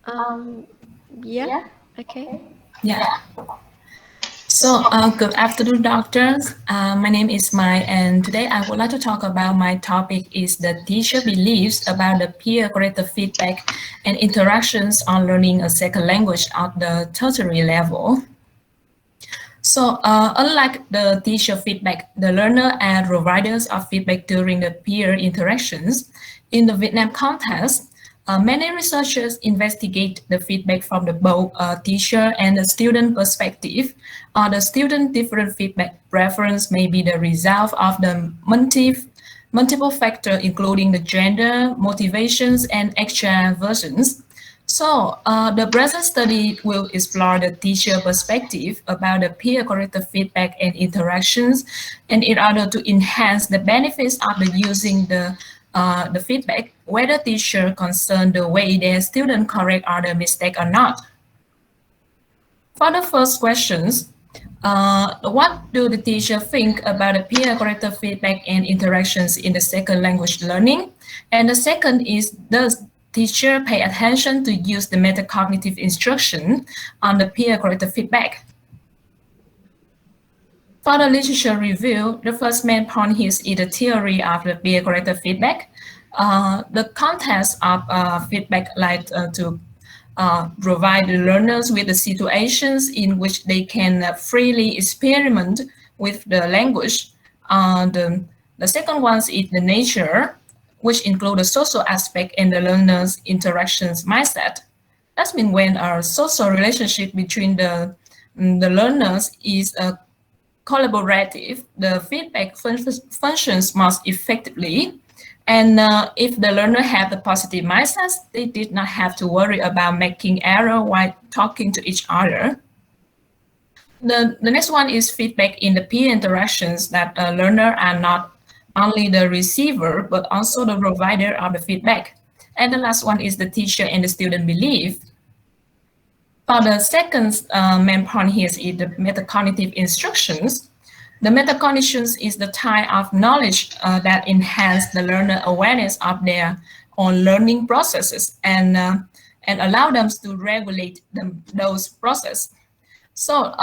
Um, yeah, okay. Yeah. So, good afternoon, doctors. My name is Mai, and today I would like to talk about my topic is the teacher beliefs about the peer corrective feedback and interactions on learning a second language at the tertiary level. So, unlike the teacher feedback, the learner and providers of feedback during the peer interactions, in the Vietnam context, many researchers investigate the feedback from the both teacher and the student perspective. The student different feedback preference may be the result of the multiple factors, including the gender, motivations, and extra versions. So, the present study will explore the teacher perspective about the peer corrective feedback and interactions, and in order to enhance the benefits of the using the feedback, whether teacher concern the way their student correct other mistake or not. For the first questions, what do the teacher think about the peer corrective feedback and interactions in the second language learning? And the second is, does teacher pay attention to use the metacognitive instruction on the peer corrective feedback? For the literature review, the first main point here is the theory of the peer corrective feedback. The context of feedback like to provide the learners with the situations in which they can freely experiment with the language. The second one is the nature, which include the social aspect and the learner's interactions mindset. That means when a social relationship between the learners is collaborative, the feedback functions most effectively. And if the learner have the positive mindset, they did not have to worry about making error while talking to each other. The next one is feedback in the peer interactions that the learner are not only the receiver, but also the provider of the feedback. And the last one is the teacher and the student belief. For the second main point here is the metacognitive instructions. The metacognitions is the type of knowledge that enhance the learner awareness of their own learning processes and allow them to regulate those processes. So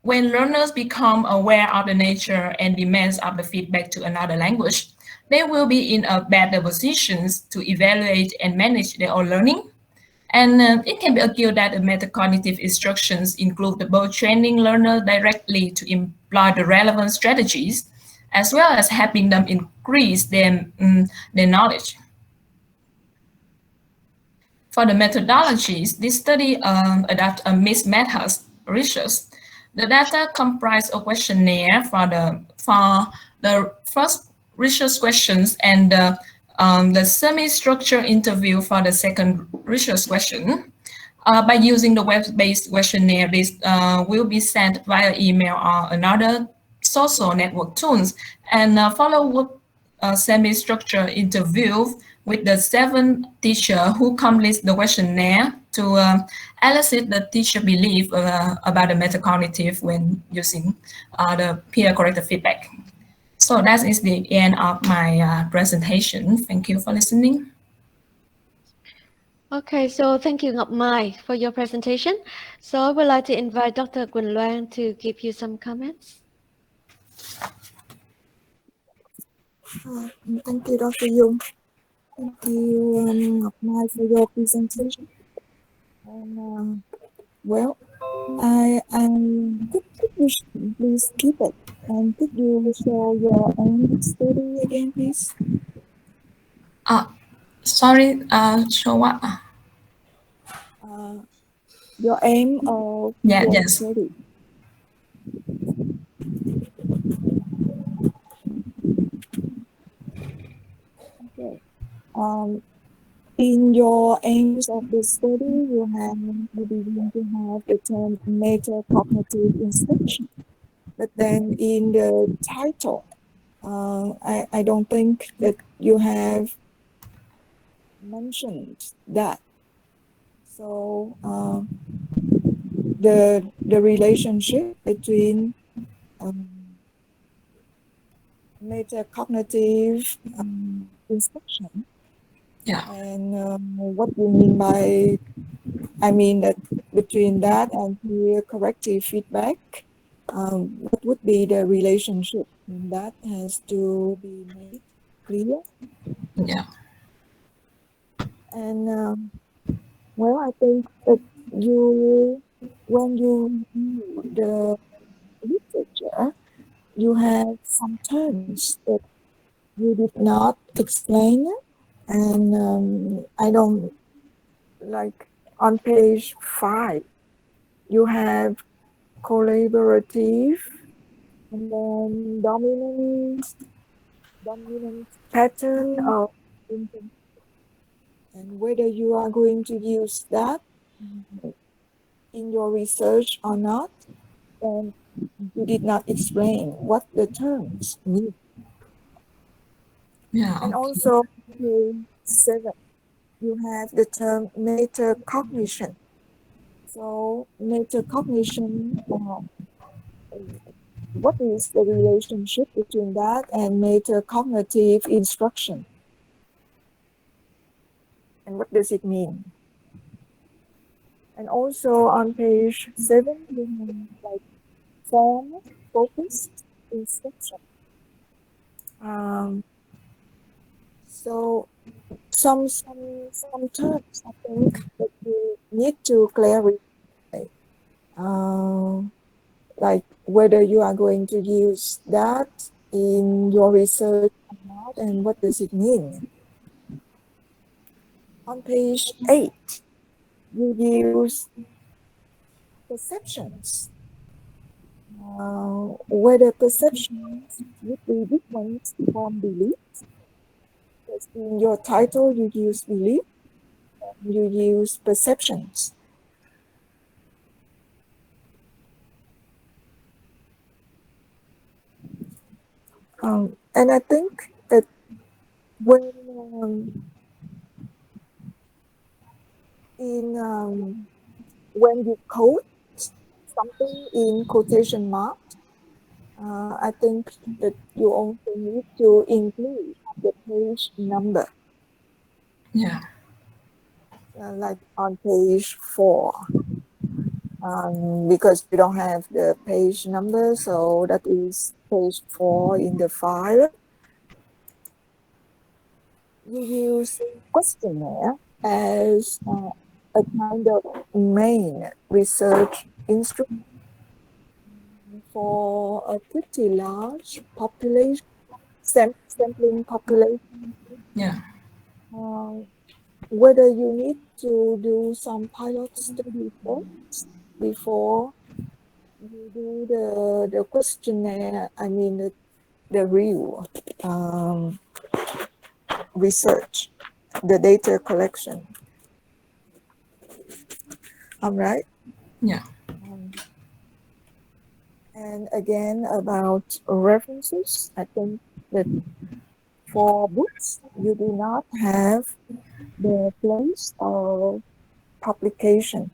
when learners become aware of the nature and demands of the feedback to another language, they will be in a better position to evaluate and manage their own learning. And it can be argued that the metacognitive instructions include the both training learners directly to employ the relevant strategies, as well as helping them increase their knowledge. For the methodologies, this study adopts a mixed methods research. The data comprise a questionnaire for the first research questions and the semi-structured interview for the second research question. By using the web-based questionnaire, this will be sent via email or another social network tools, and follow up semi-structured interview with the 7 teacher who complete the questionnaire to elicit the teacher belief about the metacognitive when using the peer corrected feedback. So that is the end of my presentation. Thank you for listening. Okay, so thank you, Ngọc Mai, for your presentation. So I would like to invite Dr. Quỳnh Loan to give you some comments. Thank you, Dr. Dung. Thank you, Ngọc Mai, for your presentation. And well, could you please keep it, and could you show your own study again, please? Sorry, show what? Your aim of Yeah, your yes. study. Okay. In your aims of the study, you begin to have the term metacognitive instruction. But then in the title, I don't think that you have mentioned that. So the relationship between metacognitive instruction Yeah. And what you mean by, I mean that between that and peer corrective feedback, what would be the relationship? That has to be made clear. Yeah. And well, I think that you, when you read the literature, you have some terms that you did not explain, and I don't like on page 5. You have collaborative and then dominant pattern of intent, and whether you are going to use that in your research or not, and you did not explain what the terms mean. Yeah. And Okay. also, page 7, you have the term metacognition. So, metacognition, what is the relationship between that and metacognitive instruction? And what does it mean? And also on page 7, you have like form focused instruction. So some terms I think that you need to clarify, like whether you are going to use that in your research or not, and what does it mean. On page 8, you use perceptions. Whether perceptions would be different from beliefs. Because in your title, you use belief, you use perceptions. And I think that when when you quote something in quotation mark, I think that you also need to include the page number. Yeah. Like on page 4, because you don't have the page number, so that is page 4 in the file. You use questionnaire as a kind of main research instrument for a pretty large population, sampling population. Yeah. Whether you need to do some pilot study first before you do the questionnaire, I mean the real research, the data collection. All right. Yeah. And again, about references, I think that for books, you do not have the place of publication.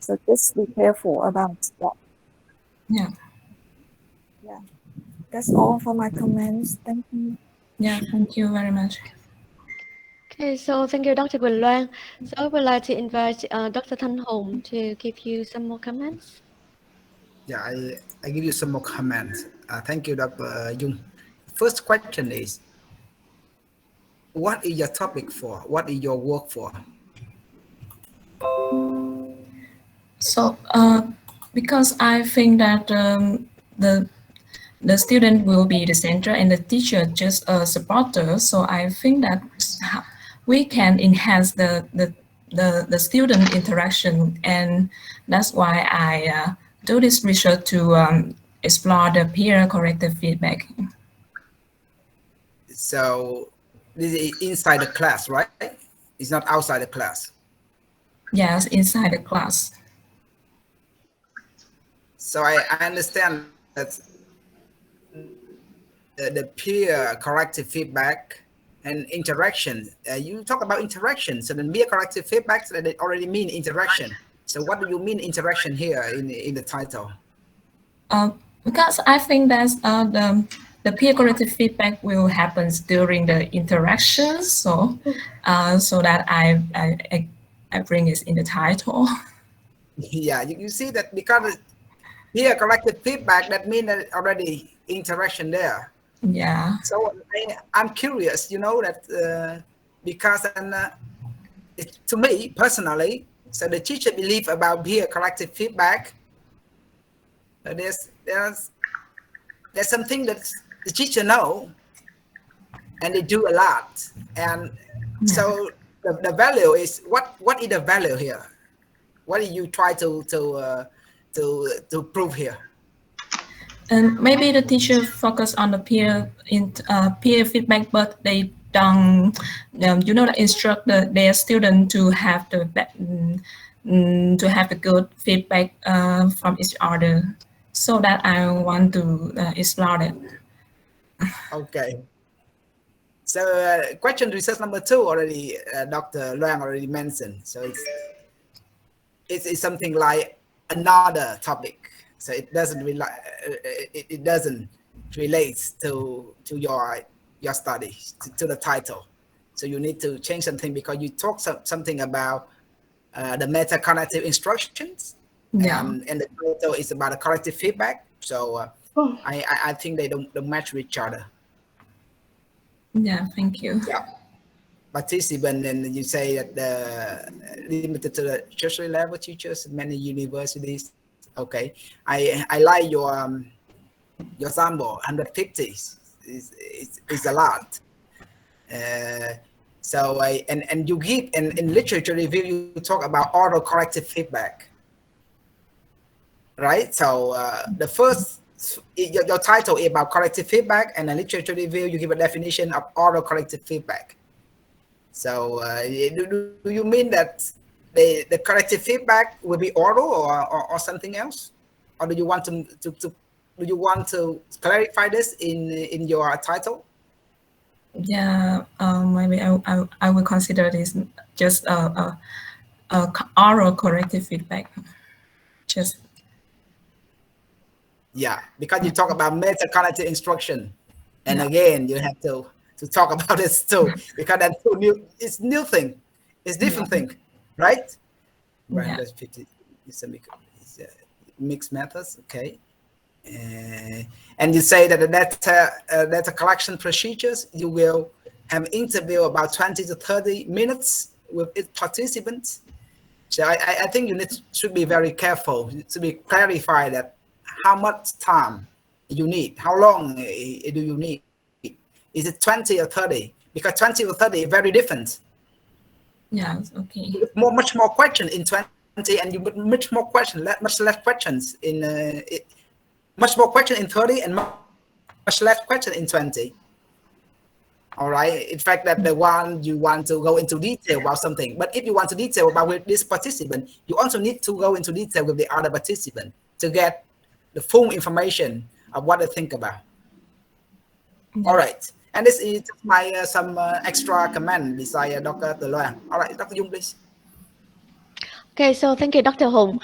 So just be careful about that. Yeah. Yeah. That's all for my comments. Thank you. Yeah. Thank you very much. Okay, so thank you, Dr. Quỳnh Loan. So I would like to invite Dr. Thanh Hồng to give you some more comments. Yeah, I give you some more comments. Thank you, Dr. Dung. First question is, what is your topic for? What is your work for? So, because I think that the student will be the center and the teacher just a supporter. So I think that we can enhance the student interaction, and that's why I do this research to explore the peer corrective feedback. So this is inside the class, right? It's not outside the class. Yes, inside the class. So I understand that the peer corrective feedback and interaction. You talk about interaction, so the peer corrective feedback, so that already mean interaction. So what do you mean interaction here in the title? Because I think that the the peer corrective feedback will happen during the interactions. So, so that I bring it in the title. Yeah, you see that because here collective feedback, that means that already interaction there. Yeah. So I'm curious, that because to me personally, so the teacher believe about peer collective feedback. There's something that the teacher know, and they do a lot, and so the value is what is the value here? What do you try to prove here? And maybe the teacher focus on the peer feedback, but they don't, instruct their student to have the good feedback from each other. So that I want to explore it. Okay. So question research number 2 already, Dr. Loan already mentioned. So it's something like another topic. So it doesn't it doesn't relate to your study, to the title. So you need to change something because you talk something about the meta-cognitive instructions, and the title is about the corrective feedback. So I think they don't match with each other. Yeah, thank you. Yeah. Participant, and you say that limited to the tertiary level teachers, many universities. Okay, I like your sample. 150 is a lot. So and you give in literature review, you talk about oral corrective feedback, right? So the first, your title is about corrective feedback, and in literature review you give a definition of oral corrective feedback. So do you mean that the corrective feedback will be oral or something else, or do you want to clarify this in your title? Yeah, maybe I will consider this just oral corrective feedback. Just yeah, because you talk about meta-cognitive instruction, and again you have to talk about this too, because that's too new. It's new thing. It's different thing, right? Yeah. 150 is a mixed methods. Okay. And you say that the data collection procedures, you will have an interview about 20 to 30 minutes with each participant. So I think you should be very careful to be clarified that how much time you need, how long do you need? Is it 20 or 30? Because 20 or 30 is very different. Yeah, okay. Much more question in 20, and you much more question, much less questions in much more question in 30 and much less question in 20. All right. In fact, that the one you want to go into detail about something, but if you want to detail about with this participant, you also need to go into detail with the other participant to get the full information of what they think about. All right. And this is my some extra comment beside Dr. Loan. All right, Dr. Dung, please. Okay, so thank you, Dr. Hong.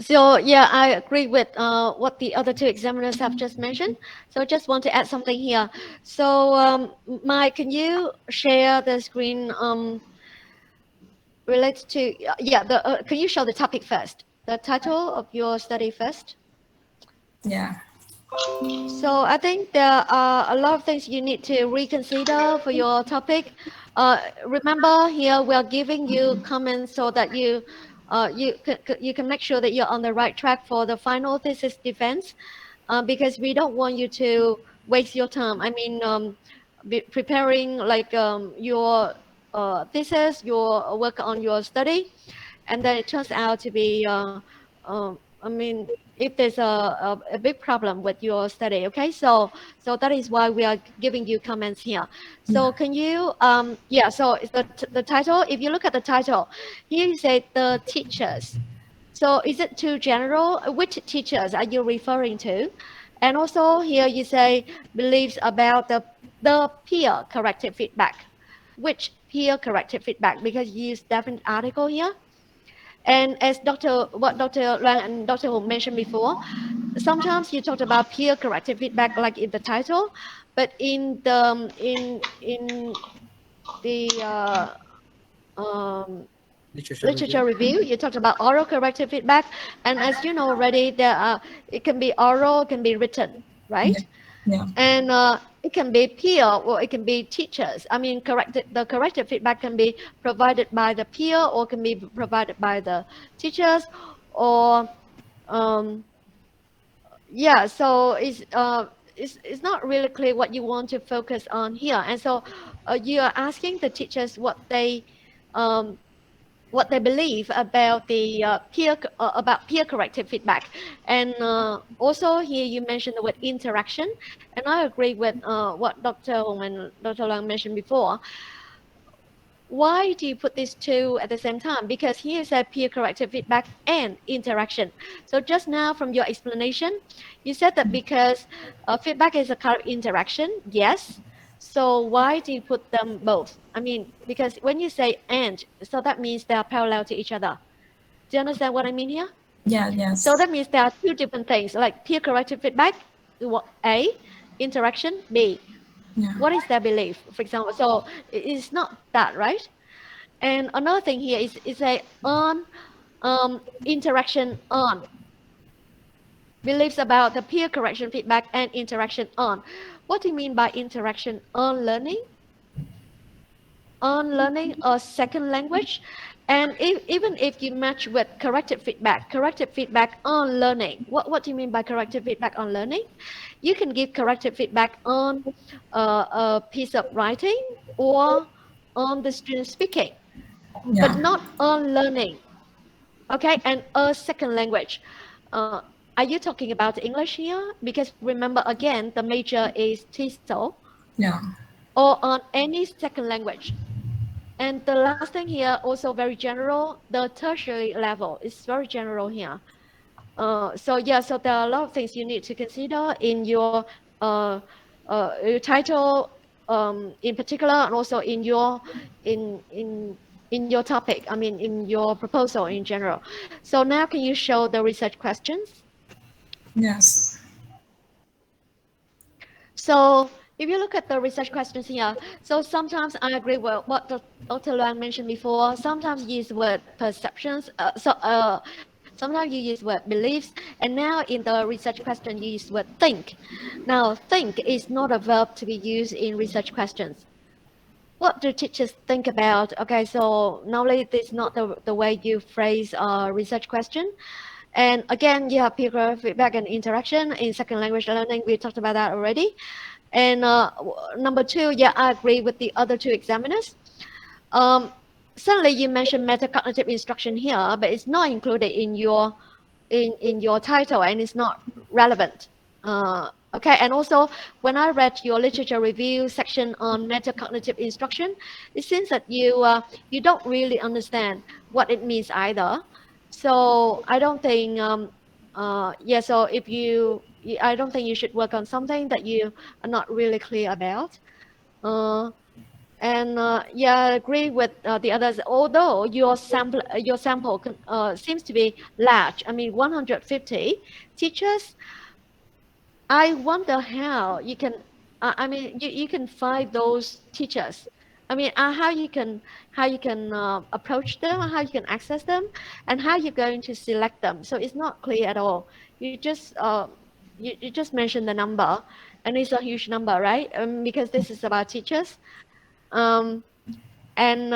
So yeah, I agree with what the other two examiners have just mentioned. So I just want to add something here. So Mike, can you share the screen related to, can you show the topic first? The title of your study first? Yeah. So I think there are a lot of things you need to reconsider for your topic. Remember here we are giving you comments so that you can make sure that you're on the right track for the final thesis defense, because we don't want you to waste your time. I mean, preparing like your thesis, your work on your study, and then it turns out to be I mean, if there's a big problem with your study, okay? So that is why we are giving you comments here. So can you, so the title, if you look at the title, here you say the teachers. So is it too general? Which teachers are you referring to? And also here you say beliefs about the peer corrective feedback. Which peer corrective feedback? Because you use definite article here. And as Dr. Loan and Dr. Hong mentioned before, sometimes you talked about peer corrective feedback, like in the title, but in the literature review, you talked about oral corrective feedback, and as you know already, there are, it can be oral, can be written, right? Yeah. And it can be peer or it can be teachers. I mean, the corrective feedback can be provided by the peer or can be provided by the teachers, or yeah. So it's not really clear what you want to focus on here, and so you are asking the teachers what they believe about the about peer corrective feedback. And also here you mentioned the word interaction, and I agree with what Dr. Hong and Dr. Lang mentioned before. Why do you put these two at the same time? Because here is a peer corrective feedback and interaction. So just now from your explanation, you said that because feedback is a kind of interaction, yes. So why do you put them both? I mean, because when you say and, so that means they are parallel to each other. Do you understand what I mean here? Yeah. Yes. So that means there are two different things, like peer corrective feedback, A, interaction, B. Yeah. What is their belief, for example? So it's not that, right? And another thing here is a on interaction on beliefs about the peer correction feedback and interaction on. What do you mean by interaction on learning? On learning a second language, and even if you match with corrective feedback on learning, what do you mean by corrective feedback on learning? You can give corrective feedback on a piece of writing or on the student speaking, but Yeah. not on learning. Okay, and a second language. Are you talking about English here? Because remember again, the major is TESOL, Yeah. or on any second language. And the last thing here, also very general, the tertiary level is very general here. So yeah, so there are a lot of things you need to consider in your title, in particular, and also in your in your topic. I mean, in your proposal in general. So now, can you show the research questions? Yes. So if you look at the research questions here, so sometimes I agree with what Dr. Luan mentioned before. Sometimes you use the word perceptions. Sometimes you use word beliefs, and now in the research question you use word think. Now, think is not a verb to be used in research questions. What do teachers think about? Okay, so normally this is not the way you phrase a research question. And again, you have peer feedback and interaction in second language learning. We talked about that already. And number two, yeah, I agree with the other two examiners. Certainly, you mentioned metacognitive instruction here, but it's not included in your title, and it's not relevant. Okay, and also when I read your literature review section on metacognitive instruction, it seems that you don't really understand what it means either. So I don't think yeah. So if I don't think you should work on something that you are not really clear about. And yeah, I agree with the others. Although your sample seems to be large. I mean, 150 teachers. I wonder how you can. I mean, you can find those teachers. I mean, how you can approach them, how you can access them, and how you're going to select them. So it's not clear at all. You just you just mentioned the number, and it's a huge number, right? Because this is about teachers. Um, and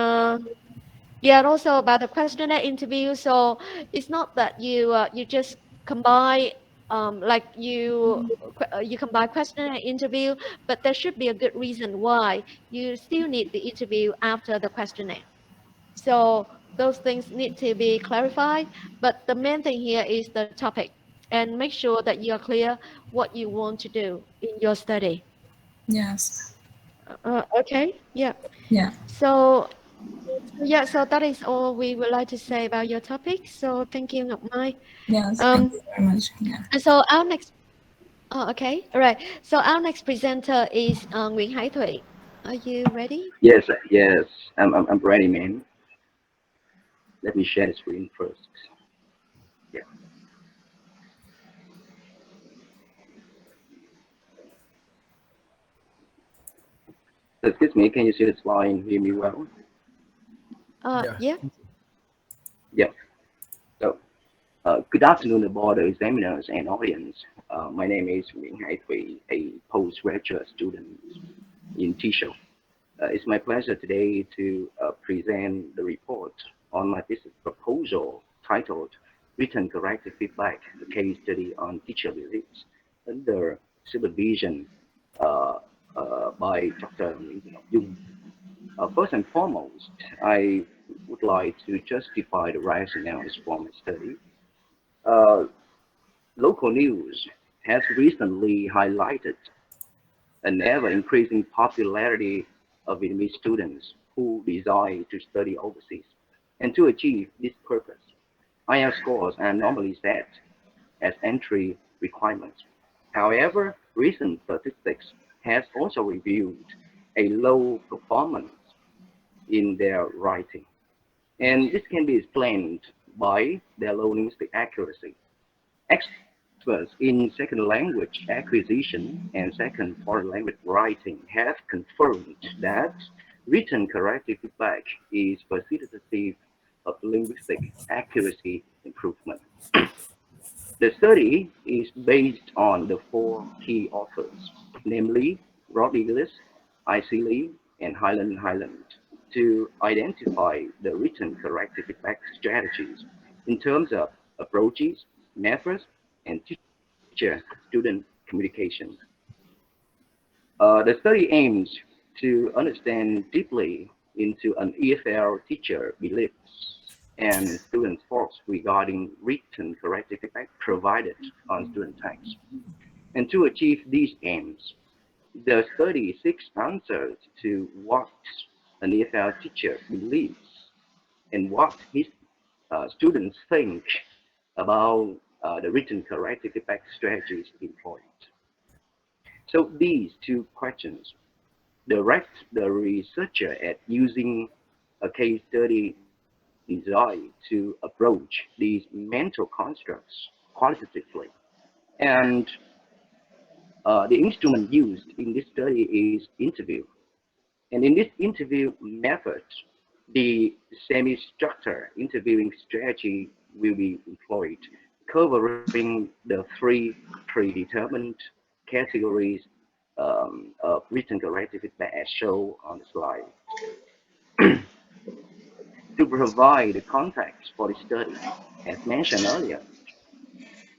yeah, and also about the questionnaire interview. So it's not that you just combine like you combine questionnaire interview, but there should be a good reason why you still need the interview after the questionnaire. So those things need to be clarified. But the main thing here is the topic, and make sure that you are clear what you want to do in your study. Yes. Okay. Yeah. Yeah. So yeah, so that is all we would like to say about your topic. So thank you, Ngọc Mai. Yes. Thank you very much. Yeah. And so our next, okay, all right. So our next presenter is Nguyễn Hải Thụy. Are you ready? Yes, yes, I'm ready, man. Let me share the screen first. Yeah. Excuse me, can you see the slide and hear me well? Yeah. Yeah. So, good afternoon, board examiners and audience. My name is Nguyễn Hải Thủy, a postgraduate student in TESOL. It's my pleasure today to present the report on my thesis proposal titled Written Corrective Feedback, a case study on teacher beliefs under supervision by Dr. Nguyễn Thị Ngọc Dung. First and foremost, I would like to justify the rationales for my study. Local news has recently highlighted an ever-increasing popularity of Vietnamese students who desire to study overseas. And to achieve this purpose, IELTS scores are normally set as entry requirements. However, recent statistics has also revealed a low performance in their writing. And this can be explained by their low linguistic accuracy. Experts in second language acquisition and second foreign language writing have confirmed that written corrective feedback is facilitative of linguistic accuracy improvement. The study is based on the four key authors, namely Rodriguez, Isili, and Highland, to identify the written corrective feedback strategies in terms of approaches, methods, and teacher-student communication. The study aims to understand deeply into an EFL teacher beliefs and student thoughts regarding written corrective feedback provided on student text. And to achieve these aims, the study seeks answers to what an EFL teacher believes and what his students think about the written corrective feedback strategies employed. So these two questions direct the researcher at using a case study designed to approach these mental constructs qualitatively. And the instrument used in this study is interview. And in this interview method, the semi-structured interviewing strategy will be employed, covering the three predetermined categories of written corrective feedback as shown on the slide. To provide the context for the study, as mentioned earlier,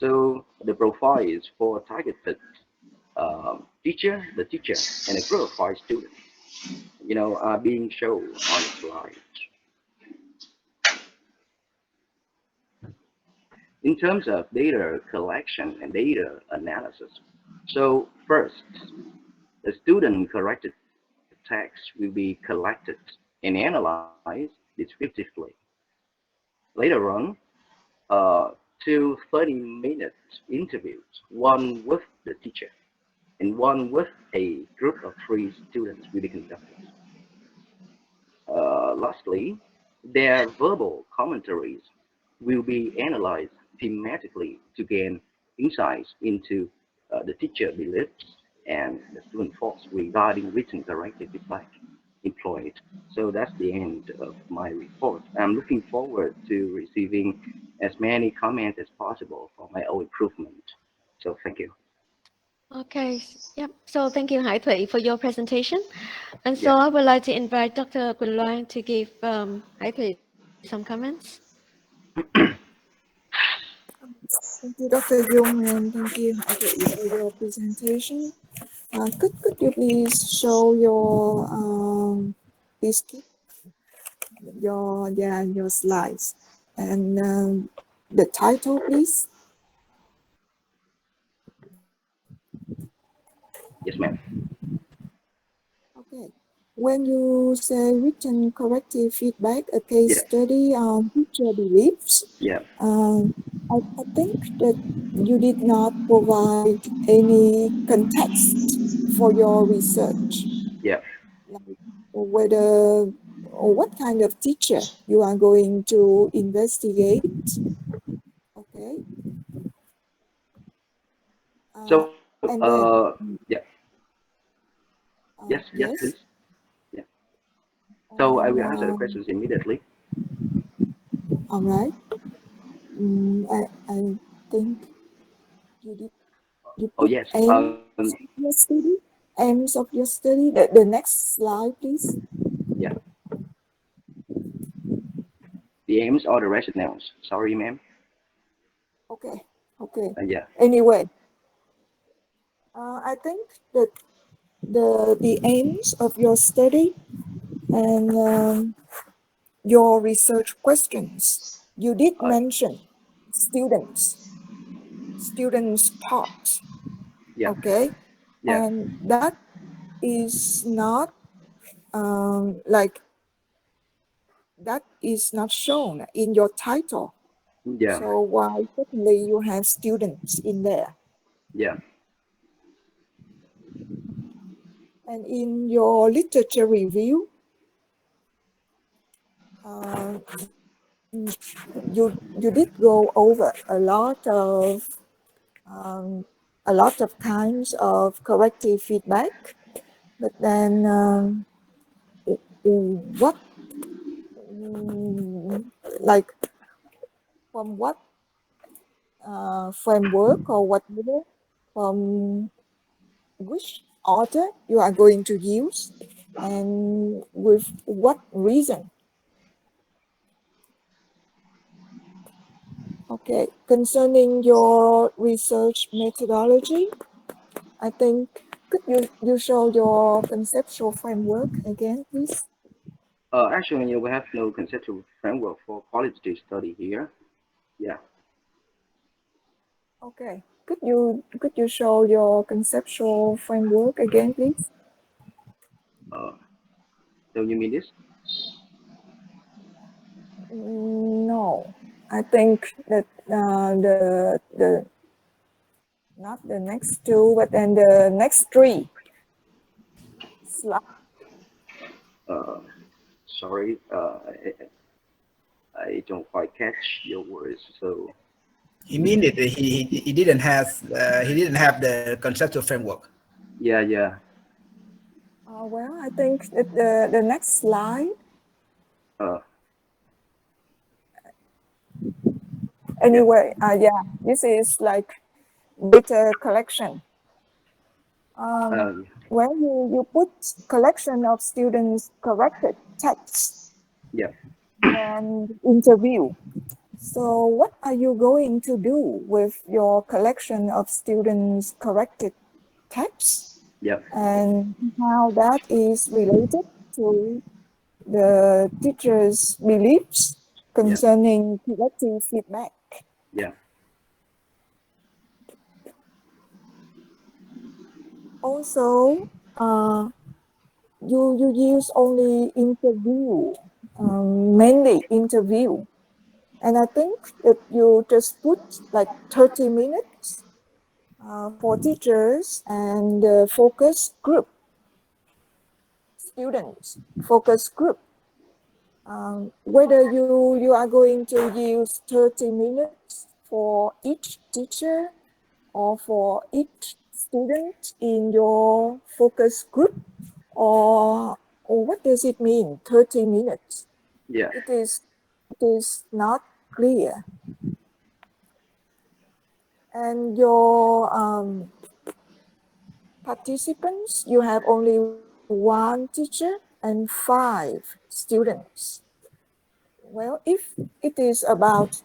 so the profiles for targeted teacher, the teacher, and a qualified student, are being shown on the slide. In terms of data collection and data analysis, so first, the student corrected text will be collected and analyzed descriptively. Later on, 30-minute interviews, one with the teacher and one with a group of 3 students will be conducted. Lastly, their verbal commentaries will be analyzed thematically to gain insights into the teacher beliefs and the student thoughts regarding written corrective feedback employed. So that's the end of my report. I'm looking forward to receiving as many comments as possible for my own improvement. So thank you. Okay. Yep. So thank you, Hải Thủy, for your presentation. And so Yeah. I would like to invite Dr. Quỳnh Loan to give Hải Thủy some comments. Thank you, Dr. Dung, and thank you, Hải Thủy, for your presentation. Could you please show your your slides and the title, please? Yes, ma'am. Okay. When you say written corrective feedback, a case Yeah. study on teacher beliefs, Yeah. I think that you did not provide any context for your research. Yeah. Like whether or what kind of teacher you are going to investigate. Okay. So, And then yeah. Yes, yes. please. So I And, will answer the questions immediately. all right. I think you did. You Oh put yes. aims of your study. Aims of your study. The next slide, please. Yeah. The aims or the rationales. Sorry, ma'am. Okay. Okay. Yeah. Anyway, I think that the aims of your study and your research questions. You did Uh, mention students taught, yeah. okay, Yeah. and that is not like that is not shown in your title. Yeah. So why certainly you have students in there? Yeah. And in your literature review, uh, you did go over um, a lot of kinds of corrective feedback, but then what like from what framework or whatever, from which author you are going to use and with what reason? Okay, concerning your research methodology, I think could you show your conceptual framework again, please? Actually, we have no conceptual framework for qualitative study here. Yeah. Okay, could you show your conceptual framework again, please? Uh, don't you mean this? No, I think that the not the next two, but then the next three slides. Uh, sorry. I don't quite catch your words. So He mean it. He didn't have the conceptual framework. yeah, yeah. Well, I think that the next slide. Uh, Anyway, yeah, this is like data collection. uh, Where you put collection of students' corrected texts yeah. and interview. So what are you going to do with your collection of students' corrected texts Yeah. and how that is related to the teacher's beliefs Yeah. concerning corrective feedback? Yeah. Also, you use only interview, mainly interview. And I think that you just put like 30 minutes for teachers and focus group, students, focus group. Whether you are going to use 30 minutes for each teacher or for each student in your focus group, or what does it mean, 30 minutes? Yeah. It is not clear. And your participants, you have only one teacher and 5 students. Well, if it is about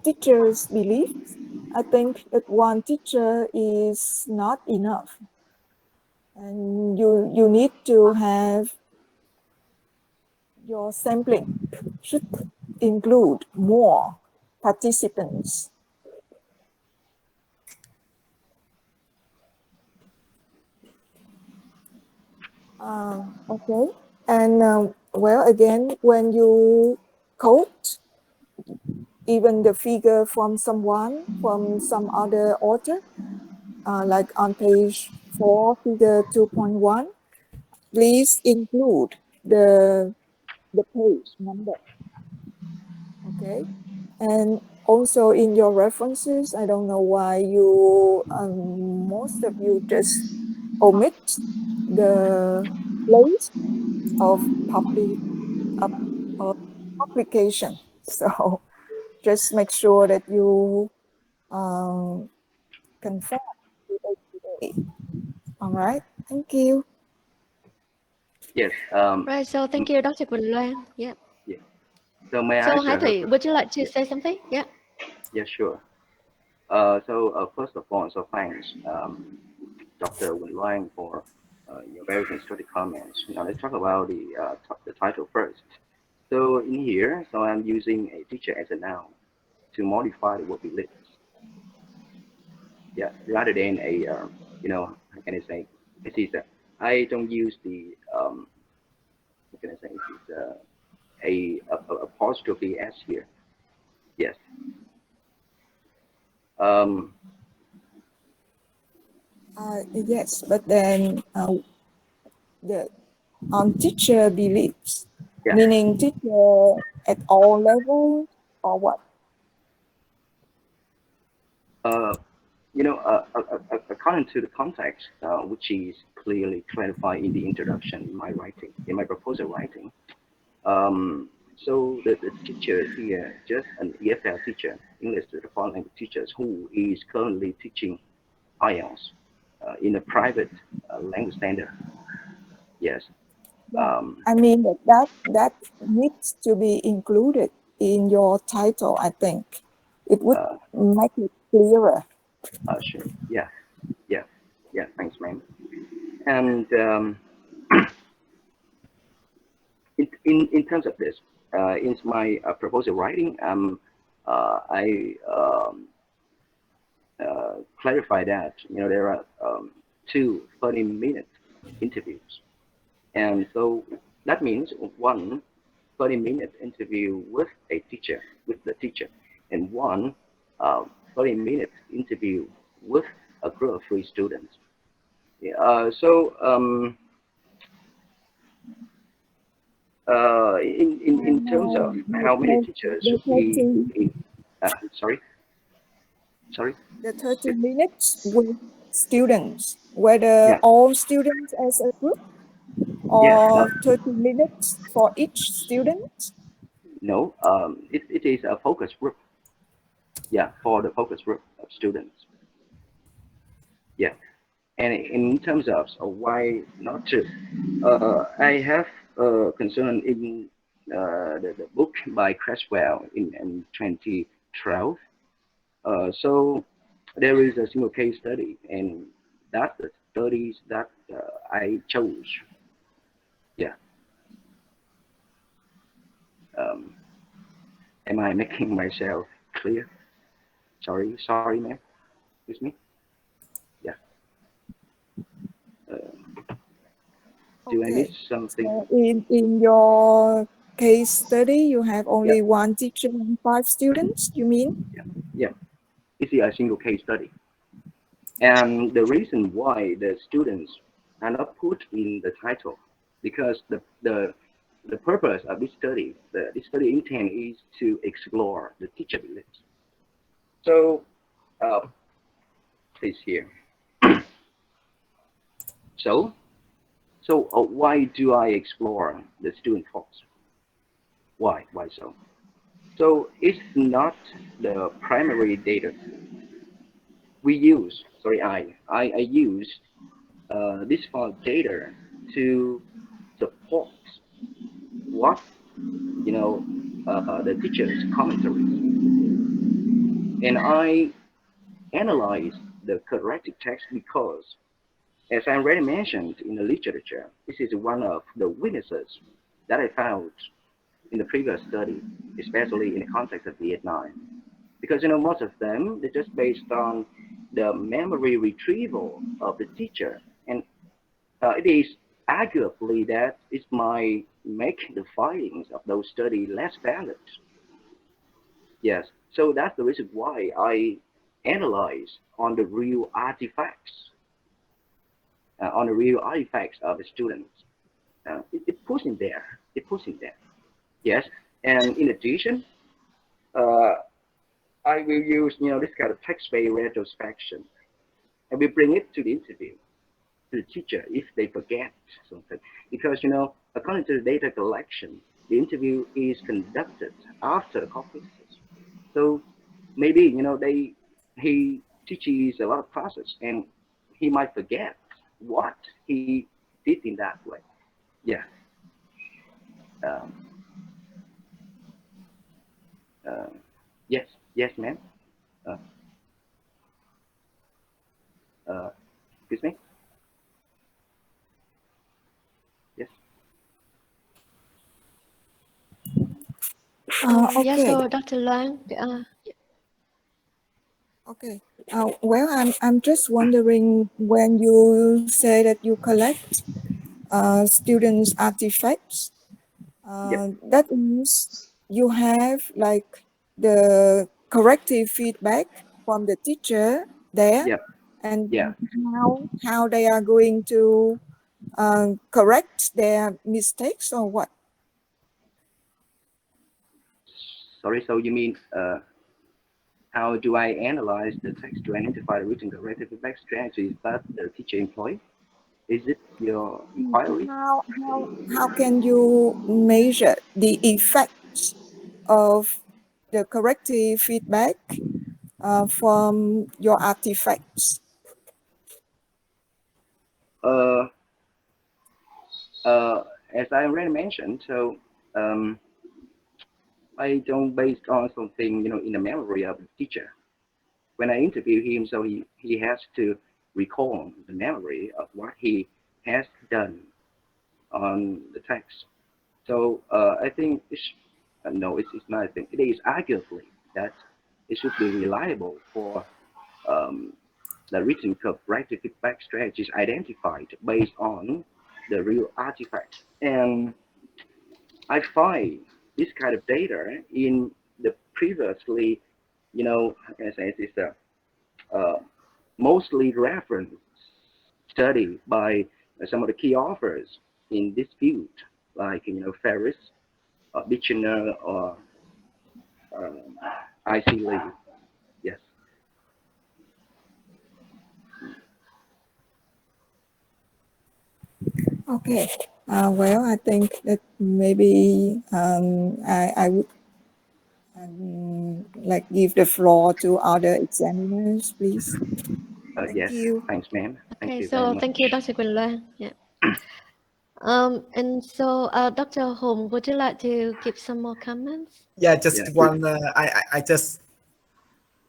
teachers' beliefs, I think that one teacher is not enough. And you need to have your sampling should include more participants. Okay. And well, again, when you quote even the figure from someone, from some other author, like on page 4, figure 2.1, please include the page number. Okay. And also in your references, I don't know why you, most of you just omit the place of publication a publication. So just make sure that you confirm with APA. All right, thank you. Yes. Right. So thank you, Dr. Quỳnh Loan. Yeah. Yeah. So may I So answer Hải her Thị, question? would you like to say something? Yeah. Yeah, sure. First of all, so thanks, Dr. Wen Luang, for your very constructive comments. Now let's talk about the title first. So in here, so I'm using a teacher as a noun to modify the word believes. Yeah, rather than a how can I say? This is I don't use the what can I say? It's a apostrophe s here. Yes. Um, Yes, but then the teacher believes, yeah. meaning teacher at all levels or what? Uh, according to the context, which is clearly clarified in the introduction in my writing, in my proposal writing. So the teacher here, just an EFL teacher, English to the foreign language teachers, who is currently teaching IELTS in a private language center. Yes. I mean that needs to be included in your title. I think it would make it clearer. Sure. Yeah. Yeah. Yeah. Thanks, ma'am. And in terms of this, in my proposal writing, I clarify that there are two 30-minute interviews, and so that means one 30-minute interview with a teacher, with the teacher, and one 30-minute interview with a group of 3 students. In terms of how many teachers sorry. The 30 minutes with students, whether Yeah. all students as a group Yeah. or 30 minutes for each student. No. It is a focus group. Yeah, for the focus group of students. Yeah. And in terms of why not to, I have concern in the book by Creswell in 2012. So there is a single case study, and that's the studies that I chose. Yeah. Am I making myself clear? Sorry, ma'am. Excuse me. Yeah. Do I miss Okay. something? So in your case study, you have only Yeah. one teacher and 5 students, you mean? Yeah. It's a single case study. And the reason why the students are not put in the title, because the purpose of this study, the study intent is to explore the teacher beliefs. So, please here. So why do I explore the student thoughts? Why so? So it's not the primary data we use. Sorry, I use this file data to support what the teacher's commentaries, and I analyze the corrected text because, as I already mentioned in the literature, this is one of the weaknesses that I found in the previous study, especially in the context of Vietnam, because most of them they're just based on the memory retrieval of the teacher, and it is arguably that it might make the findings of those studies less valid. Yes, so that's the reason why I analyze on the real artifacts, of the students. It puts in there. It puts in there. Yes, and in addition, uh, I will use this kind of text-based retrospection, and we bring it to the interview to the teacher if they forget something, because according to the data collection, the interview is conducted after the courses. So maybe he teaches a lot of classes and he might forget what he did in that way. Yeah. Um, uh, yes, yes, ma'am. Uh, excuse me. Yes. Yeah, Okay. so Dr. Loan, Okay. Well, I'm just wondering, when you say that you collect students' artifacts, Yep. that means you have like the corrective feedback from the teacher there, Yep. and Yeah. how they are going to correct their mistakes or what? Sorry. So you mean how do I analyze the text to identify the written corrective feedback strategies that the teacher employ? Is it your inquiry? How can you measure the effects of the corrective feedback from your artifacts? Uh, as I already mentioned, so um, I don't base on something in the memory of the teacher. When I interview him, so he has to recall the memory of what he has done on the text. So I think no, it's not. I think it is arguably that it should be reliable for um, the written corrective feedback strategies identified based on the real artifact. And I find this kind of data in the previously, how can I say this, uh, mostly referenced study by some of the key authors in this field, like Ferris, Bichner, or um, I.C. Lee. Yes. Okay. Well, I think that maybe I would like give the floor to other examiners, please. Thank Yes. you. Thanks, ma'am. Thank okay, you very so thank you, much. Dr. Quỳnh Loan. Yeah. And so, Dr. Hùng, would you like to give some more comments? Yeah, Yeah. just one. I just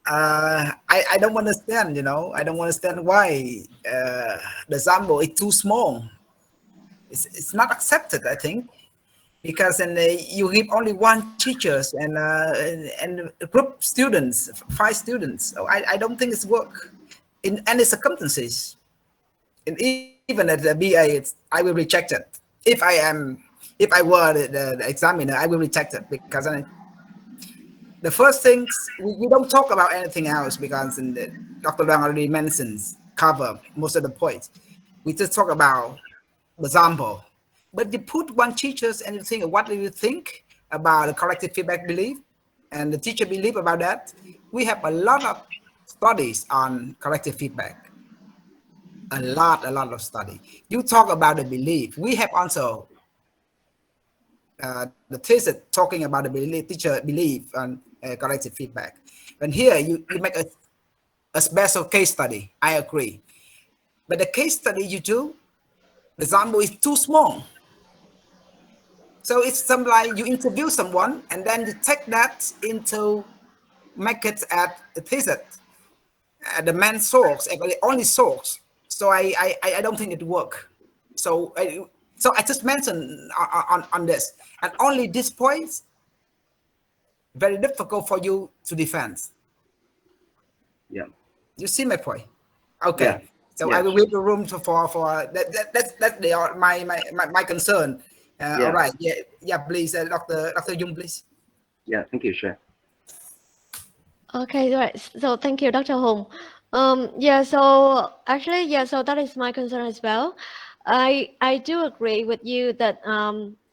I don't understand. I don't understand why the sample is too small. It's not accepted, I think, because you give only one teachers and group students, 5 students. So I don't think it's work in any circumstances. And even at the BA, I will reject it. If I were the examiner, I will reject it because the first things we don't talk about anything else because Dr. Wang already mentions cover most of the points. We just talk about the sample. But you put one teachers and you think, what do you think about the collective feedback belief? And the teacher believe about that. We have a lot of studies on collective feedback. A lot of study. You talk about the belief. We have also the thesis talking about the belief, teacher belief on collective feedback. And here you make a special case study. I agree. But the case study you do, the example is too small. So it's some like you interview someone and then you take that into make it at the thesis, the main source, the only source. So I don't think it work. So I just mentioned on this, and only this point very difficult for you to defend. Yeah. You see my point? Okay. Yeah. So Yeah. I will leave the room for that's my concern. Yeah. All right. Yeah. Please, Dr. Jung, please. Yeah. Thank you, sir. Okay, right. So thank you, Dr. Hùng. Yeah, so actually, yeah, so that is my concern as well. I do agree with you that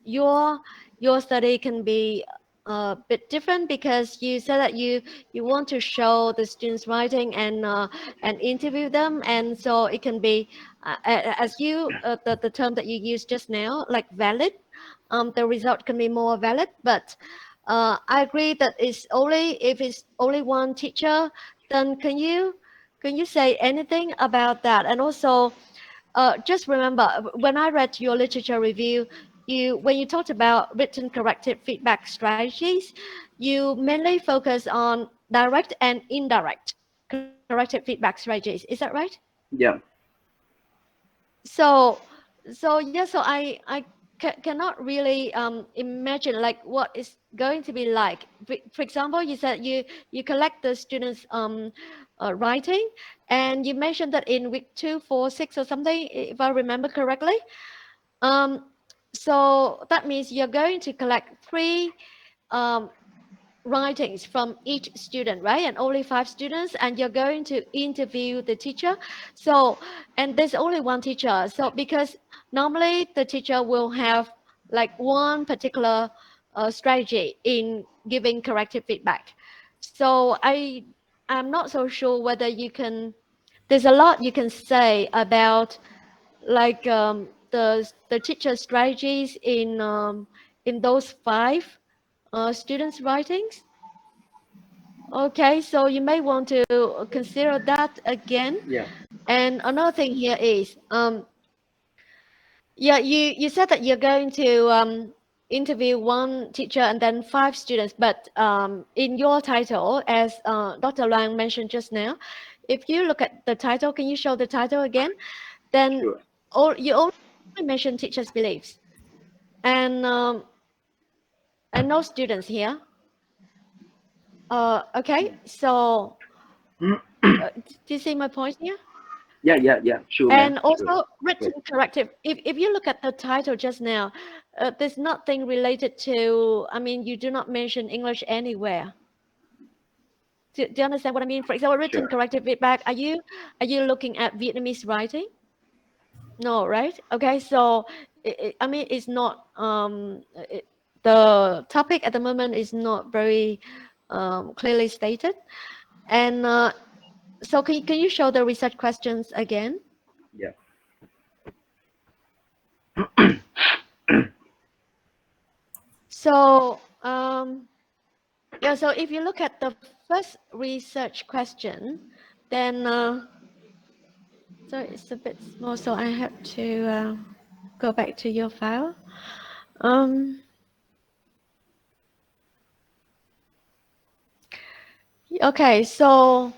your study can be a bit different because you said that you want to show the students writing and interview them, and so it can be as you the term that you used just now, like valid. the result can be more valid. But I agree that it's only if it's only one teacher, then can you say anything about that? And also, just remember, when I read your literature review, when you talked about written corrective feedback strategies, you mainly focus on direct and indirect corrective feedback strategies. Is that right? Yeah. So, yeah. So I cannot really imagine like what is going to be like. For example, you said you collect the students' writing, and you mentioned that in week 2, 4, 6 or something, if I remember correctly. So that means you're going to collect 3 writings from each student, right? And only 5 students, and you're going to interview the teacher. So, and there's only one teacher. So, because normally the teacher will have like one particular strategy in giving corrective feedback. So, I'm not so sure whether you can. There's a lot you can say about like the teacher strategies in those 5 students' writings. Okay, so you may want to consider that again. Yeah. And another thing here is, yeah, you said that you're going to interview one teacher and then 5 students, but in your title, as Dr. Lang mentioned just now, if you look at the title, can you show the title again? Then Sure. you only mention teachers' beliefs, and no students here. Okay, so do you see my point here? Yeah. Sure, ma'am. And Sure. also written corrective. If you look at the title just now, there's nothing related to, I mean, you do not mention English anywhere. Do you understand what I mean? For example, written Sure. corrective feedback. Are you looking at Vietnamese writing? No, right? Okay, so I mean, it's not the topic at the moment is not very clearly stated. And so can you show the research questions again? Yeah. So yeah, so if you look at the first research question, then so it's a bit small, so I have to go back to your file. Okay, so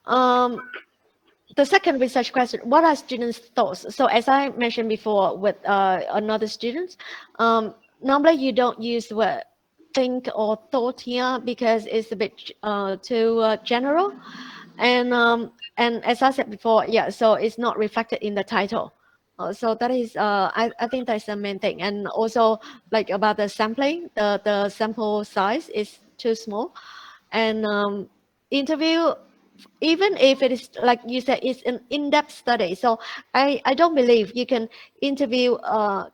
the second research question, what are students' thoughts? So as I mentioned before with another student, normally you don't use the word think or thought here because it's a bit too general. And as I said before, yeah, so it's not reflected in the title. So that is, I think that's the main thing. And also like about the sampling, the sample size is too small. And interview, even if it is like you said, it's an in-depth study. So I don't believe you can interview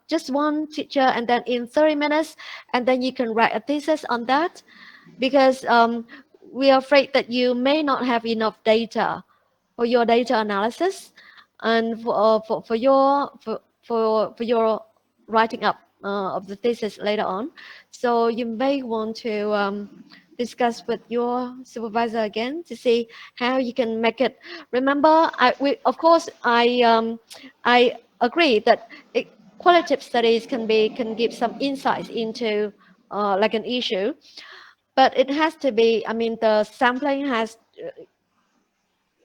just one teacher and then in 30 minutes, and then you can write a thesis on that, because we are afraid that you may not have enough data for your data analysis and for your writing up of the thesis later on. So you may want to discuss with your supervisor again to see how you can make it. Remember, of course I agree that qualitative studies can give some insights into like an issue, but it has to be, I mean, the sampling has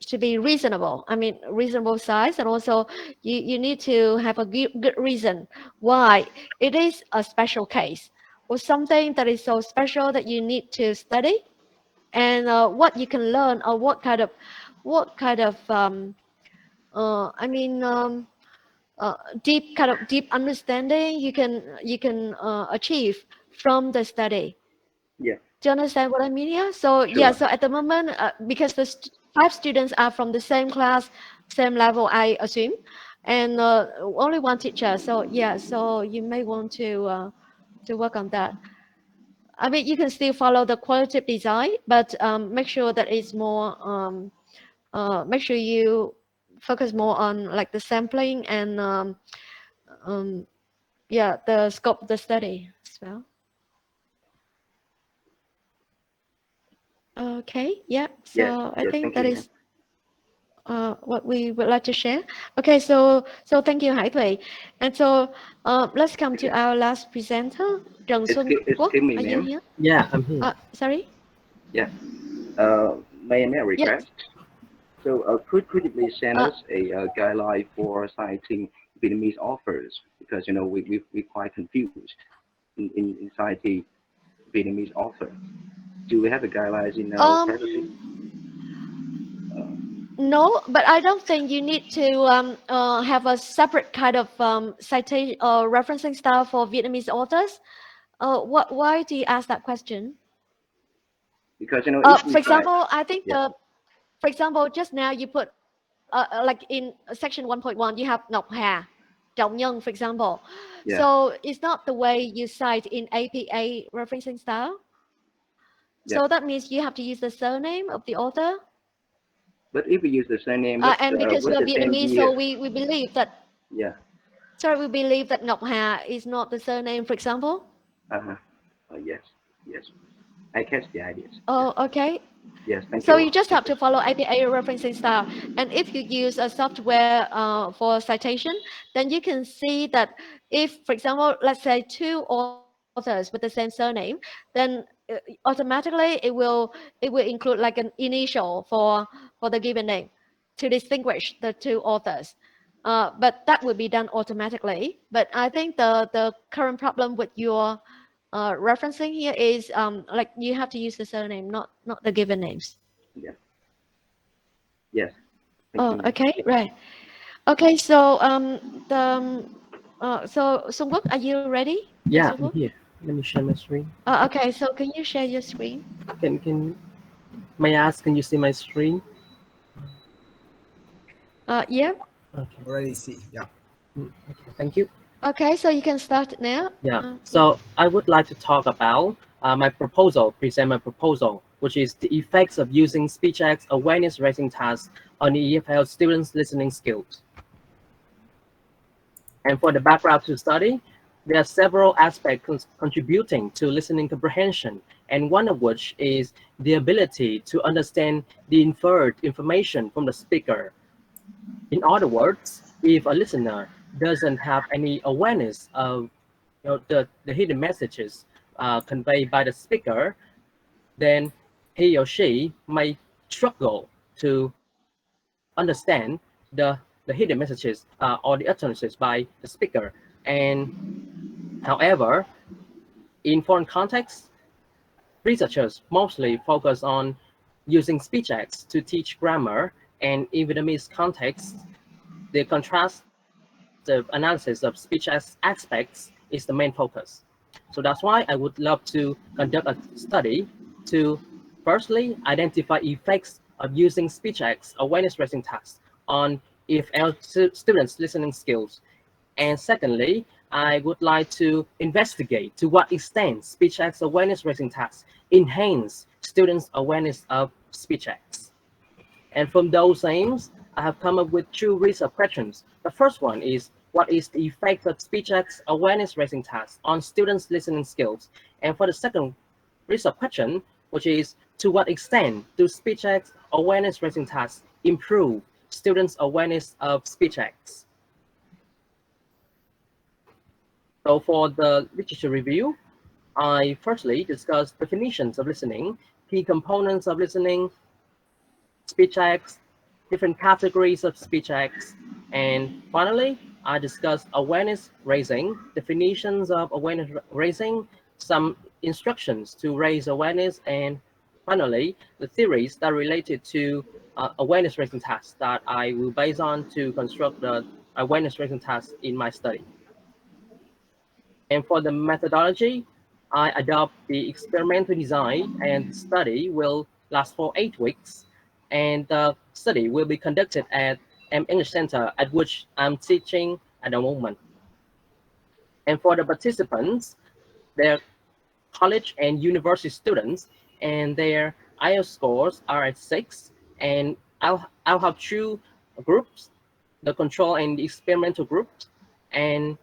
to be reasonable. I mean, reasonable size, and also you need to have a good reason why it is a special case or something that is so special that you need to study, and what you can learn, or what kind of I mean deep understanding you can achieve from the study. Yeah. Do you understand what I mean here? So yeah, Sure. so at the moment, because the 5 students are from the same class, same level, I assume, and only one teacher. So yeah, so you may want to work on that. I mean, you can still follow the qualitative design, but make sure that it's more. Make sure you focus more on like the sampling and yeah, the scope of the study as well. Okay, yeah. So Yes, I yes, think thank that you, is what we would like to share. Okay, so thank you, Hải Thủy. And so let's come to our last presenter, Trần Xuân Quốc. Excuse me, Are you ma'am. here? Yeah, I'm here. Sorry. Yeah. May I Yes. request? So, could you please send Uh, us a guideline for citing Vietnamese authors? Because, you know, we quite confused in citing Vietnamese author. Do we have a guidelines in our faculty? No, but I don't think you need to have a separate kind of citation or referencing style for Vietnamese authors. Why do you ask that question? Because, you know, if we For cite, example, I think yeah, for example, just now you put like in section 1.1, you have Ngọc Hà, Trọng Nhân, for example. yeah. So it's not the way you cite in APA referencing style. Yeah. So that means you have to use the surname of the author. But if we use the surname, And because what's we're the same Vietnamese, year? so we believe that. Yeah. Sorry, we believe that Ngọc Hà is not the surname, for example. Uh-huh. Yes, yes. I catch the ideas. Oh, okay. Yes, thank So you. you just have to follow APA referencing style. And if you use a software for citation, then you can see that if, for example, let's say two authors with the same surname, then automatically it will include like an initial for the given name to distinguish the two authors. But that would be done automatically. But I think the current problem with your referencing here is like you have to use the surname, not the given names. Yeah. Yes. Thank Oh, you, ma'am. okay, right. Okay, so so Sung Wook, are you ready? Yeah, Sung I'm Wook? here. Let me share my screen. Okay, so can you share your screen? Can may I ask? Can you see my screen? Yeah. Okay. Already see. Yeah. Okay. Thank you. Okay, so you can start now. Yeah. So I would like to talk about present my proposal, which is the effects of using SpeechX awareness raising tasks on the EFL students' listening skills. And for the background to study, there are several aspects contributing to listening comprehension, and one of which is the ability to understand the inferred information from the speaker. In other words, if a listener doesn't have any awareness of the hidden messages conveyed by the speaker, then he or she may struggle to understand the hidden messages or the utterances by the speaker. And however, in foreign contexts, researchers mostly focus on using SpeechX to teach grammar, and in Vietnamese context, the contrastive analysis of speech aspects is the main focus. So that's why I would love to conduct a study to firstly identify effects of using SpeechX awareness raising tasks on EFL students' listening skills. And secondly, I would like to investigate to what extent SpeechX awareness raising tasks enhance students' awareness of SpeechX. And from those aims, I have come up with two research questions. The first one is, what is the effect of SpeechX awareness raising tasks on students' listening skills? And for the second research question, which is, to what extent do SpeechX awareness raising tasks improve students' awareness of SpeechX? So for the literature review, I firstly discussed definitions of listening, key components of listening, SpeechX, different categories of SpeechX, and finally, I discussed awareness raising, definitions of awareness raising, some instructions to raise awareness, and finally, the theories that are related to awareness raising tasks that I will base on to construct the awareness raising tasks in my study. And for the methodology, I adopt the experimental design, and the study will last for 8 weeks. And the study will be conducted at an English center at which I'm teaching at the moment. And for the participants, they're college and university students, and their IELTS scores are at 6. And I'll have two groups, the control and the experimental groups. And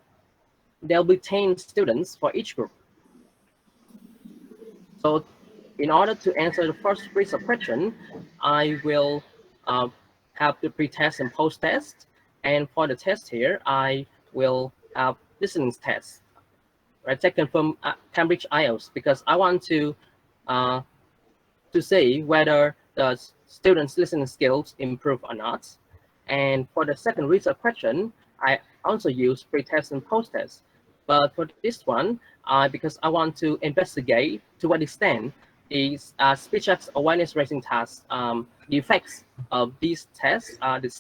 there'll be 10 students for each group. So in order to answer the first research question, I will have the pre-test and post-test. And for the test here, I will have listening test, right, taken from Cambridge IELTS, because I want to see whether the students' listening skills improve or not. And for the second research question, I also use pre-test and post-test. But for this one, because I want to investigate to what extent is speech awareness raising task, the effects of these tests,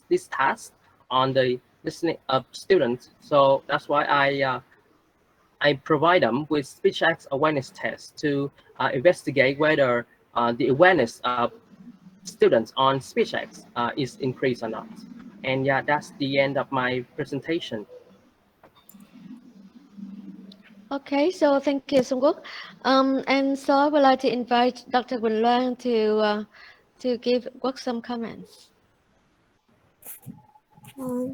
this task on the listening of students. So that's why I provide them with speech awareness tests to investigate whether the awareness of students on speech is increased or not. And yeah, that's the end of my presentation. Okay, so thank you, Sung Wook. And so I would like to invite Dr. Quỳnh Loan to give Wook some comments.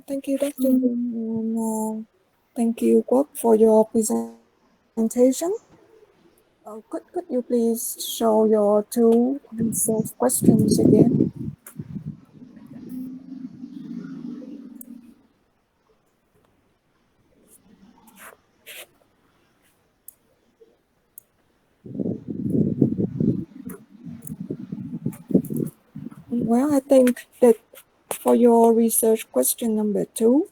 Thank you, Dr. Linh, and thank you, Kwok, for your presentation. Could you please show your two research questions again? Well, I think that for your research question number 2,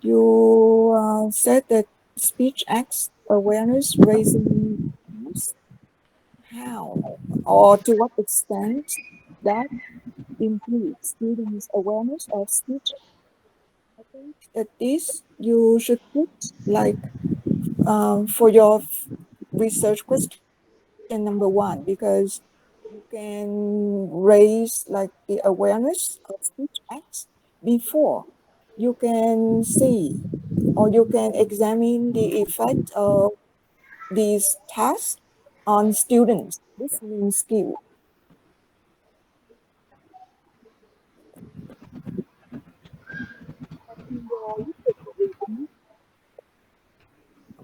you said that speech acts awareness raising how or to what extent that improves students' awareness of speech. I think that this you should put like for your research question number 1, because you can raise like the awareness of speech acts before you can see or you can examine the effect of these tasks on students' listening skill.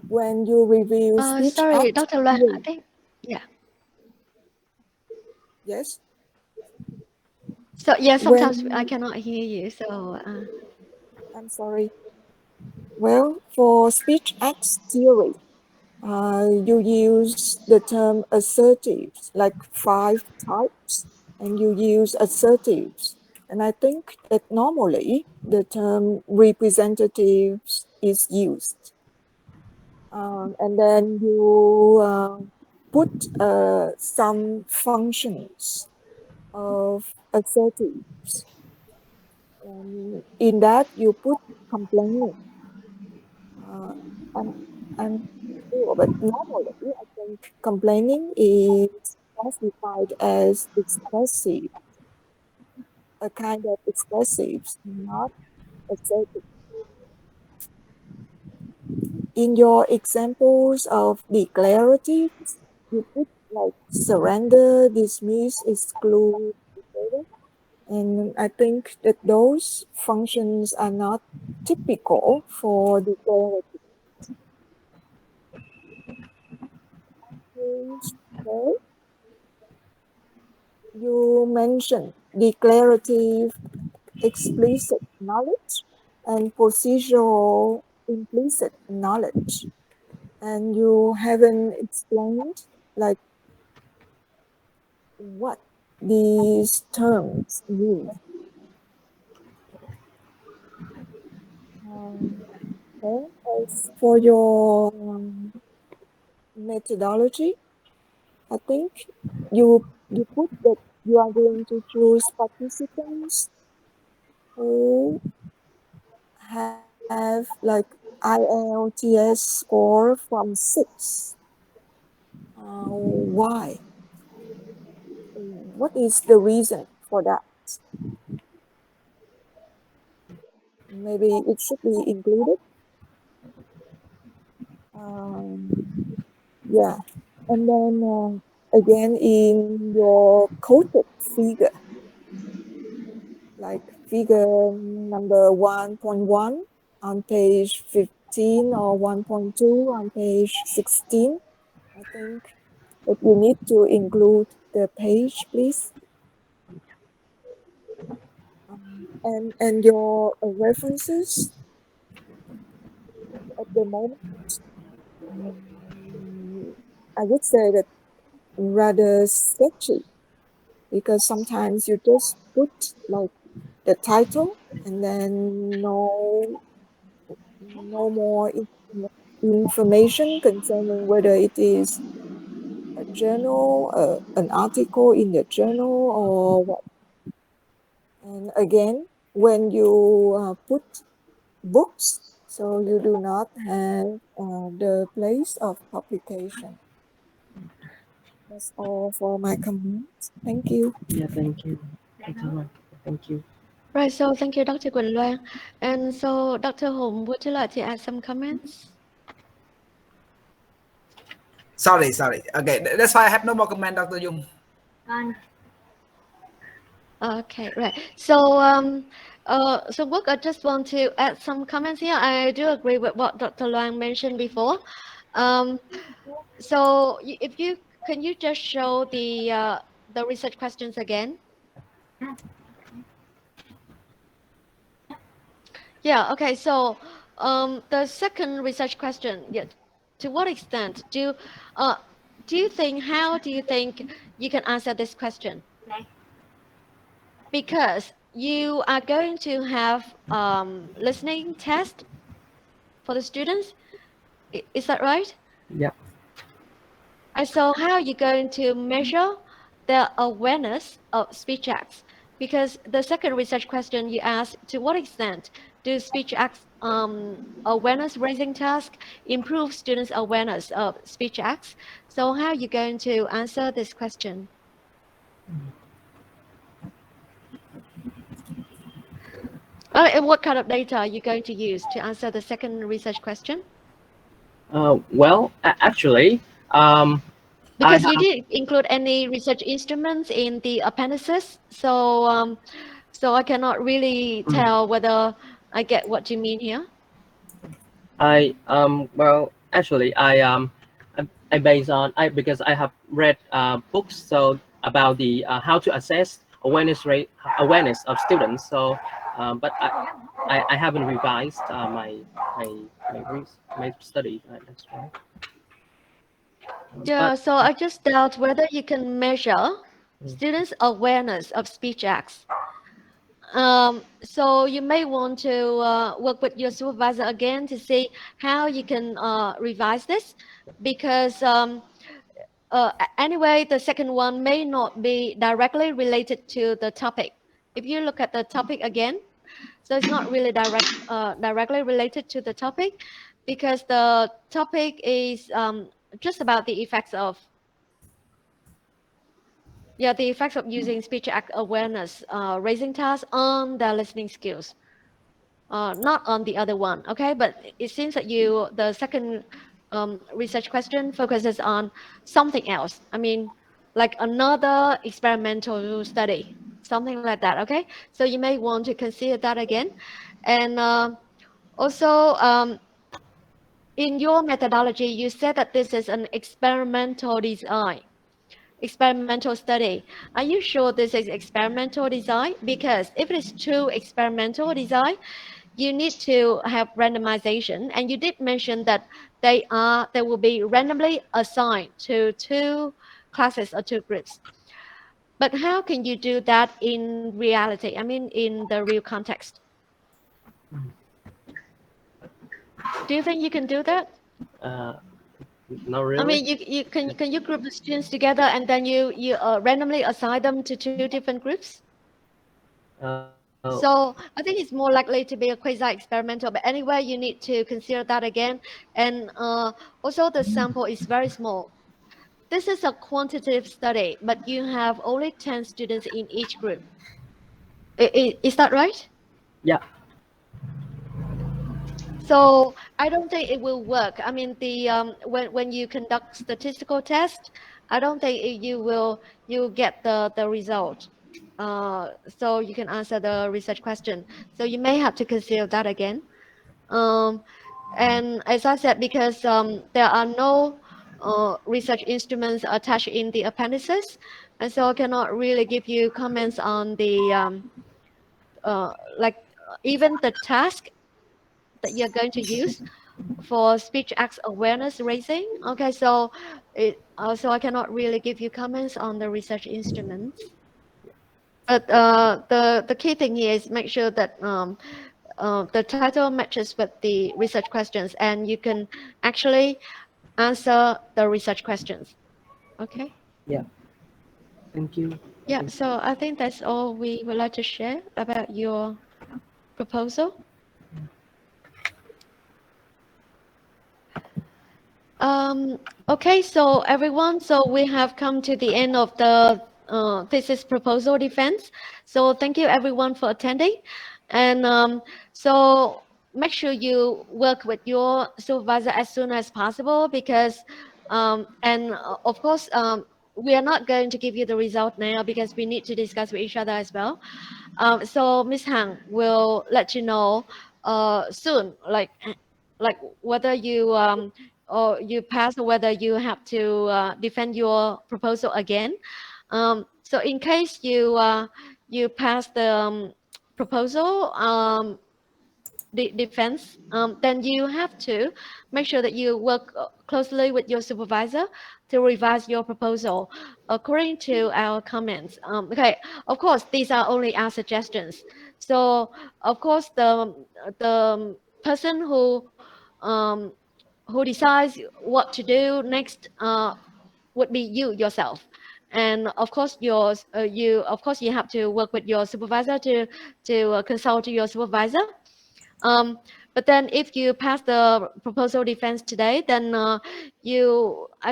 When you review speech Sorry, acts, Dr. Loan, I think, yeah. yes. So yeah, sometimes I When cannot hear you. So I'm sorry. Well, for speech acts theory, you use the term assertives, like 5 types, and you use assertives. And I think that normally the term representatives is used. And then you put some functions of assertives. And in that, you put complaining. Uh, I'm, I'm sure, but normally I think complaining is classified as expressive, a kind of expressive, not assertive. In your examples of declaratives, you put like surrender, dismiss, exclude, etc. And I think that those functions are not typical for declarative. Okay. You mentioned declarative explicit knowledge and procedural implicit knowledge. And you haven't explained like what these terms mean. Okay. As for your methodology, I think you put that you are going to choose participants who have like IELTS score from 6. Why? What is the reason for that? Maybe it should be included. Yeah. And then again, in your quoted figure, like figure number 1.1 on page 15 or 1.2 on page 16. I think that you need to include the page, please. And your references at the moment, I would say that rather sketchy, because sometimes you just put like the title and then no more information concerning whether it is a journal, an article in the journal or what. And again, when you put books, so you do not have the place of publication. That's all for my comments. Thank you. Yeah, thank you. Thank you. Right, so thank you, Dr. Quỳnh Loan. And so, Dr. Hùng, would you like to add some comments? Sorry. Okay, that's why I have no more comment, Dr. Dung. Okay, right. So, so Book, I just want to add some comments here. I do agree with what Dr. Loan mentioned before. So, if you can you just show the research questions again? Yeah. Okay. So, the second research question, yeah, to what extent do you think? How do you think you can answer this question? Because you are going to have listening test for the students. Is that right? Yeah. And so how are you going to measure their awareness of speech acts? Because the second research question you asked, to what extent do speech acts awareness raising tasks improve students' awareness of speech acts? So how are you going to answer this question? And what kind of data are you going to use to answer the second research question? Well, actually, because you didn't include any research instruments in the appendices, so so I cannot really tell whether I get what you mean here. Well, actually, I based on because I have read books so about the how to assess awareness of students. So, but I haven't revised my study. That's right. Yeah, so I just doubt whether you can measure students' awareness of speech acts. So you may want to work with your supervisor again to see how you can revise this, because anyway, the second one may not be directly related to the topic. If you look at the topic again, so it's not really directly related to the topic, because the topic is just about the effects of using speech act awareness raising tasks on their listening skills, not on the other one. Okay, but it seems that the second research question focuses on something else. I mean, like another experimental study, something like that. Okay, so you may want to consider that again. And also, in your methodology, you said that this is an experimental study. Are you sure this is experimental design? Because if it is true experimental design, you need to have randomization, and you did mention that they will be randomly assigned to two classes or two groups. But how can you do that in reality? I mean, in the real context. Do you think you can do that? Not really. I mean, can you group the students together and then you randomly assign them to two different groups? So I think it's more likely to be a quasi-experimental, but anyway, you need to consider that again. And also the sample is very small. This is a quantitative study, but you have only 10 students in each group. Is that right? Yeah. So I don't think it will work. I mean, the when you conduct statistical test, I don't think you get the result. So you can answer the research question. So you may have to consider that again. And as I said, because there are no research instruments attached in the appendices, and so I cannot really give you comments on the like even the task that you're going to use for speech acts awareness raising. Okay, so so I cannot really give you comments on the research instruments. But the key thing here is make sure that the title matches with the research questions, and you can actually answer the research questions. Okay. Yeah. Thank you. Yeah. So I think that's all we would like to share about your proposal. Okay, so everyone, so we have come to the end of the thesis proposal defense. So thank you everyone for attending. And so make sure you work with your supervisor as soon as possible, because, of course, we are not going to give you the result now because we need to discuss with each other as well. So Ms. Hằng will let you know soon, like whether you or you pass or whether you have to defend your proposal again. So in case you pass the proposal defense, then you have to make sure that you work closely with your supervisor to revise your proposal according to our comments. Okay, of course, these are only our suggestions. So, of course, the person um, who decides what to do next would be you yourself. And of course, you have to work with your supervisor to consult your supervisor. But then if you pass the proposal defense today, then I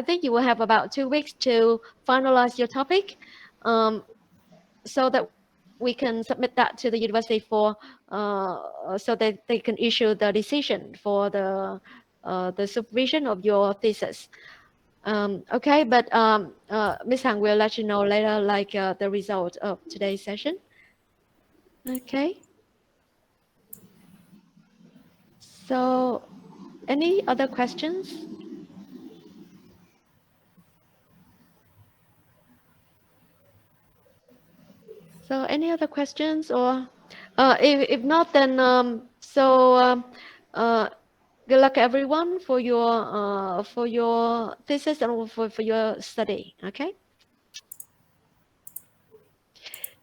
think you will have about 2 weeks to finalize your topic, so that we can submit that to the university for so that they can issue the decision for the supervision of your thesis. Okay, but Ms. Hằng will let you know later, like the result of today's session. Okay. So, any other questions? So, any other questions, or if not, then good luck everyone for your thesis and for your study. Okay.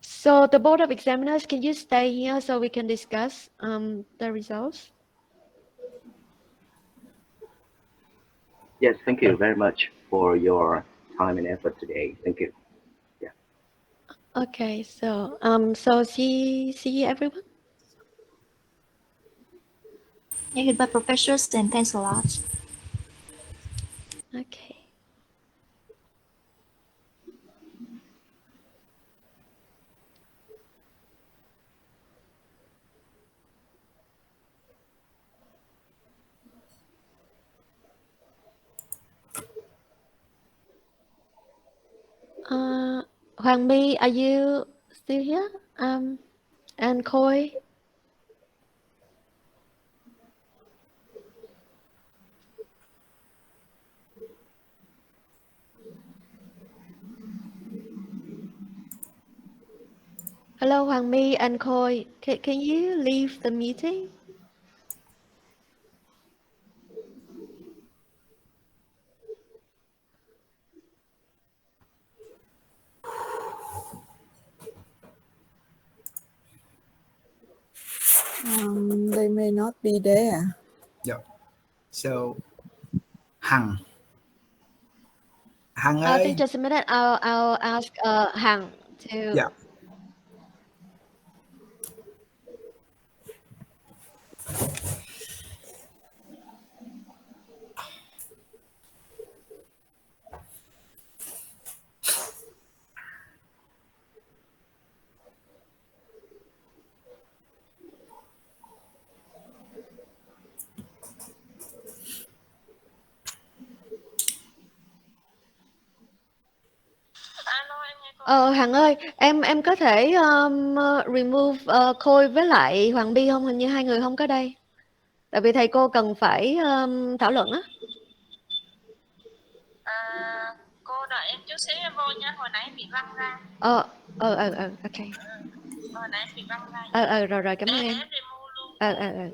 So the Board of Examiners, can you stay here so we can discuss the results? Yes, thank you very much for your time and effort today. Thank you. Yeah. Okay, so see you everyone. Yeah, goodbye, professors, and thanks a lot. Okay. Hoàng My, are you still here? And Khôi? Hello, Hoàng My and Khôi. Can you leave the meeting? They may not be there. Yeah. So, Hằng ơi. I think just a minute. I'll ask Hằng to. Yeah. Hằng ơi, em có thể remove Khôi với lại Hoàng My không? Hình như hai người không có đây. Tại vì thầy cô cần phải thảo luận á. Cô đợi em chút xíu em vô nha, hồi nãy bị văng ra. Ok. Hồi nãy bị văng ra. Rồi cảm ơn em. Để em remove luôn.